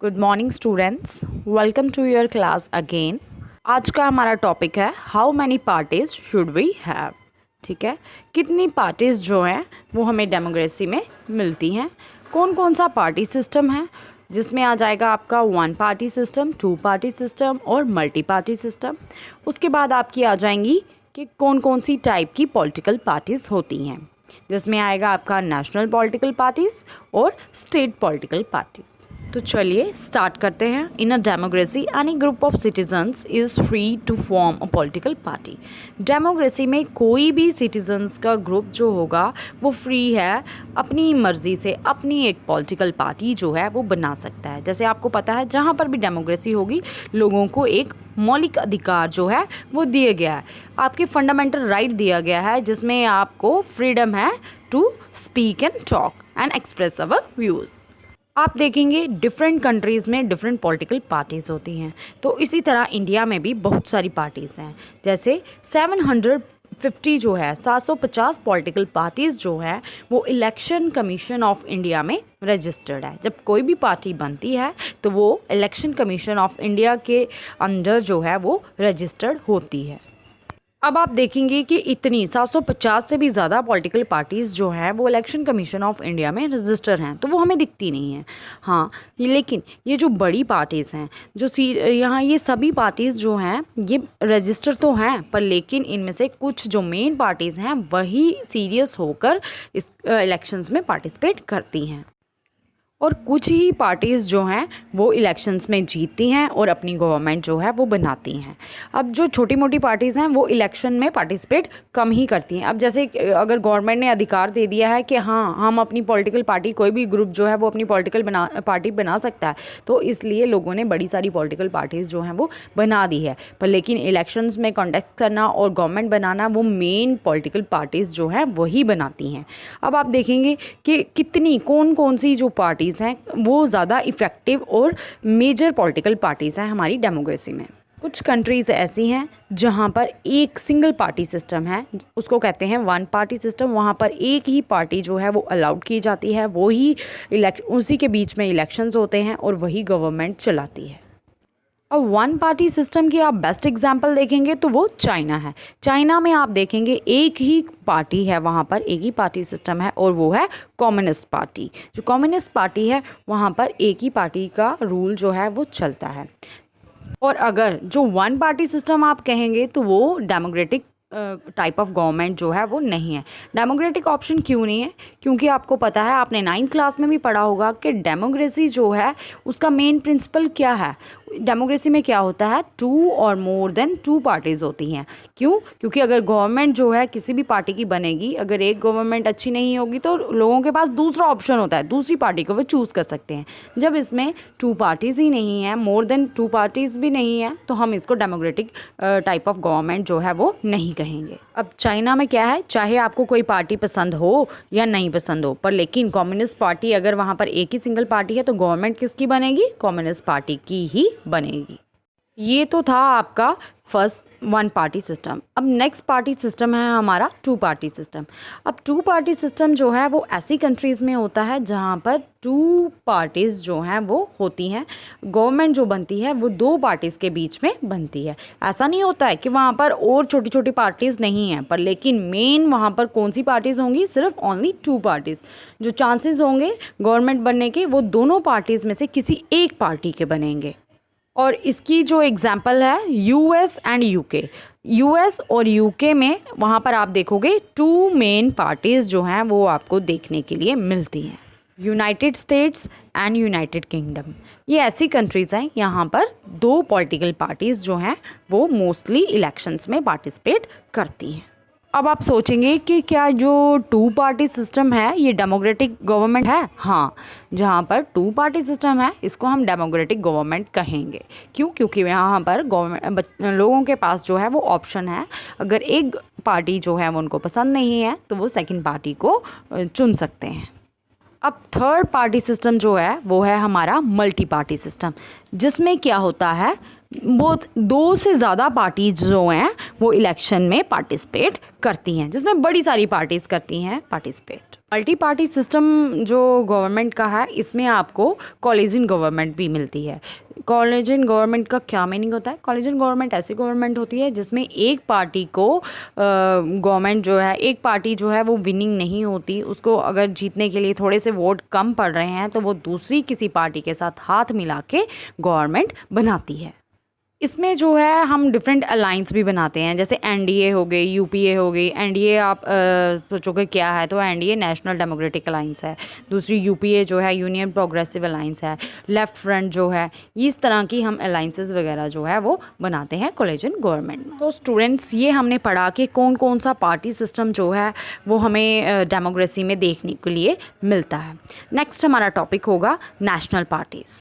Good morning students, welcome to your class again. आज का हमारा टॉपिक है how many parties should we have. ठीक है, कितनी पार्टीज जो हैं वो हमें डेमोक्रेसी में मिलती हैं। कौन कौन सा पार्टी सिस्टम है, जिसमें आ जाएगा आपका one party system, two party system और मल्टी पार्टी सिस्टम। उसके बाद आपकी आ जाएंगी कि कौन कौन सी टाइप की पॉलिटिकल पार्टीज़ होती हैं, जिसमें आएगा आपका नेशनल पॉलिटिकल पार्टीज़ और स्टेट पॉलिटिकल पार्टीज़। तो चलिए स्टार्ट करते हैं। In a democracy any group of citizens is free to form a political party. Democracy में कोई भी सिटीजन्स का ग्रुप जो होगा वो फ्री है, अपनी मर्ज़ी से अपनी एक पॉलिटिकल पार्टी जो है वो बना सकता है। जैसे आपको पता है, जहाँ पर भी डेमोक्रेसी होगी लोगों को एक मौलिक अधिकार जो है वो दिया गया है, आपके फंडामेंटल राइट दिया गया है, जिसमें आपको फ्रीडम है to speak and talk and express our views. आप देखेंगे डिफरेंट कंट्रीज़ में डिफरेंट पॉलिटिकल पार्टीज़ होती हैं, तो इसी तरह इंडिया में भी बहुत सारी पार्टीज़ हैं। जैसे 750 जो है 750 पॉलिटिकल पार्टीज़ जो है वो इलेक्शन कमीशन ऑफ इंडिया में रजिस्टर्ड है। जब कोई भी पार्टी बनती है तो वो इलेक्शन कमीशन ऑफ इंडिया के अंडर जो है वो रजिस्टर्ड होती है। अब आप देखेंगे कि इतनी 750 से भी ज़्यादा पॉलिटिकल पार्टीज़ जो हैं वो इलेक्शन कमीशन ऑफ इंडिया में रजिस्टर हैं, तो वो हमें दिखती नहीं हैं। हाँ, लेकिन ये जो बड़ी पार्टीज़ हैं, जो यहाँ ये सभी पार्टीज़ जो हैं ये रजिस्टर तो हैं, पर लेकिन इनमें से कुछ जो मेन पार्टीज़ हैं वही सीरियस होकर इस इलेक्शंस में पार्टिसिपेट करती हैं, और कुछ ही पार्टीज़ जो हैं वो इलेक्शंस में जीतती हैं और अपनी गवर्नमेंट जो है वो बनाती हैं। अब जो छोटी मोटी पार्टीज़ हैं वो इलेक्शन में पार्टिसिपेट कम ही करती हैं। अब जैसे अगर गवर्नमेंट ने अधिकार दे दिया है कि हाँ, हम अपनी पॉलिटिकल पार्टी, कोई भी ग्रुप जो है वो अपनी पॉलिटिकल पार्टी बना सकता है, तो इसलिए लोगों ने बड़ी सारी पॉलिटिकल पार्टीज़ जो हैं वो बना दी है। पर लेकिन इलेक्शंस में कॉन्टेस्ट करना और गवर्नमेंट बनाना वो मेन पॉलिटिकल पार्टीज़ जो हैं वही बनाती हैं। अब आप देखेंगे कि कितनी कौन कौन सी जो पार्टी हैं वो ज़्यादा इफ़ेक्टिव और मेजर पॉलिटिकल पार्टीज़ हैं हमारी डेमोक्रेसी में। कुछ कंट्रीज़ ऐसी हैं जहाँ पर एक सिंगल पार्टी सिस्टम है, उसको कहते हैं वन पार्टी सिस्टम। वहाँ पर एक ही पार्टी जो है वो अलाउड की जाती है, वही उसी के बीच में इलेक्शंस होते हैं और वही गवर्नमेंट चलाती है। अब वन पार्टी सिस्टम की आप बेस्ट एग्जांपल देखेंगे तो वो चाइना है। चाइना में आप देखेंगे एक ही पार्टी है, वहाँ पर एक ही पार्टी सिस्टम है और वो है कम्युनिस्ट पार्टी। जो कम्युनिस्ट पार्टी है वहाँ पर एक ही पार्टी का रूल जो है वो चलता है। और अगर जो वन पार्टी सिस्टम आप कहेंगे तो वो डेमोक्रेटिक टाइप ऑफ गवर्नमेंट जो है वो नहीं है। डेमोक्रेटिक ऑप्शन क्यों नहीं है? क्योंकि आपको पता है, आपने 9th क्लास में भी पढ़ा होगा कि डेमोक्रेसी जो है उसका मेन प्रिंसिपल क्या है। डेमोक्रेसी में क्या होता है, 2 और मोर देन 2 पार्टीज़ होती हैं। क्यों? क्योंकि अगर गवर्नमेंट जो है किसी भी पार्टी की बनेगी, अगर एक गवर्नमेंट अच्छी नहीं होगी तो लोगों के पास दूसरा ऑप्शन होता है, दूसरी पार्टी को वो चूज़ कर सकते हैं। जब इसमें 2 पार्टीज़ ही नहीं है, मोर देन 2 पार्टीज़ भी नहीं है, तो हम इसको डेमोक्रेटिक टाइप ऑफ गवर्नमेंट जो है वो नहीं कहेंगे। अब चाइना में क्या है, चाहे आपको कोई पार्टी पसंद हो या नहीं पसंद हो, पर लेकिन कम्युनिस्ट पार्टी अगर वहाँ पर एक ही सिंगल पार्टी है तो गवर्नमेंट किसकी बनेगी? कम्युनिस्ट पार्टी की ही बनेगी। ये तो था आपका फर्स्ट वन पार्टी सिस्टम। अब नेक्स्ट पार्टी सिस्टम है हमारा 2 पार्टी सिस्टम। अब 2 पार्टी सिस्टम जो है वो ऐसी कंट्रीज़ में होता है जहाँ पर 2 पार्टीज़ जो हैं वो होती हैं। गवर्नमेंट जो बनती है वो 2 पार्टीज़ के बीच में बनती है। ऐसा नहीं होता है कि वहाँ पर और छोटी छोटी पार्टीज़ नहीं हैं, पर लेकिन मेन वहाँ पर कौन सी पार्टीज़ होंगी? सिर्फ ओनली 2 पार्टीज़। जो चांसेस होंगे गवर्नमेंट बनने के वो दोनों पार्टीज़ में से किसी एक पार्टी के बनेंगे। और इसकी जो एग्जांपल है यूएस एंड यूके। यूएस और यूके में वहाँ पर आप देखोगे 2 मेन पार्टीज़ जो हैं वो आपको देखने के लिए मिलती हैं, United states and United kingdom. ये ऐसी कंट्रीज़ हैं यहाँ पर 2 पॉलिटिकल पार्टीज़ जो हैं वो मोस्टली इलेक्शंस में पार्टिसिपेट करती हैं। अब आप सोचेंगे कि क्या जो 2 पार्टी सिस्टम है ये डेमोक्रेटिक गवर्नमेंट है? हाँ, जहाँ पर 2 पार्टी सिस्टम है इसको हम डेमोक्रेटिक गवर्नमेंट कहेंगे। क्यों? क्योंकि यहाँ पर लोगों के पास जो है वो ऑप्शन है, अगर एक पार्टी जो है वो उनको पसंद नहीं है तो वो सेकंड पार्टी को चुन सकते हैं। अब थर्ड पार्टी सिस्टम जो है वो है हमारा मल्टी पार्टी सिस्टम, जिसमें क्या होता है, वो 2 से ज़्यादा पार्टीज जो हैं वो इलेक्शन में पार्टिसिपेट करती हैं, जिसमें बड़ी सारी पार्टीज़ करती हैं पार्टिसिपेट। मल्टी पार्टी सिस्टम जो गवर्नमेंट का है, इसमें आपको कॉलेजियन गवर्नमेंट भी मिलती है। कॉलेजियन गवर्नमेंट का क्या मीनिंग होता है? कॉलेजियन गवर्नमेंट ऐसी गवर्नमेंट होती है जिसमें एक पार्टी को गवर्नमेंट जो है, एक पार्टी जो है वो विनिंग नहीं होती, उसको अगर जीतने के लिए थोड़े से वोट कम पड़ रहे हैं तो वो दूसरी किसी पार्टी के साथ हाथ मिला के गवर्नमेंट बनाती है। इसमें जो है हम डिफरेंट अलाइंस भी बनाते हैं, जैसे एनडीए हो गई, यूपीए हो गई। एनडीए आप सोचोगे क्या है, तो एनडीए नेशनल डेमोक्रेटिक अलाइंस है। दूसरी यूपीए जो है यूनियन प्रोग्रेसिव अलाइंस है। लेफ्ट फ्रंट जो है, इस तरह की हम अलाइंसेस वगैरह जो है वो बनाते हैं कॉलेजियन गवर्नमेंट में। तो स्टूडेंट्स, ये हमने पढ़ा कि कौन कौन सा पार्टी सिस्टम जो है वो हमें डेमोक्रेसी में देखने के लिए मिलता है। नेक्स्ट हमारा टॉपिक होगा नेशनल पार्टीज़।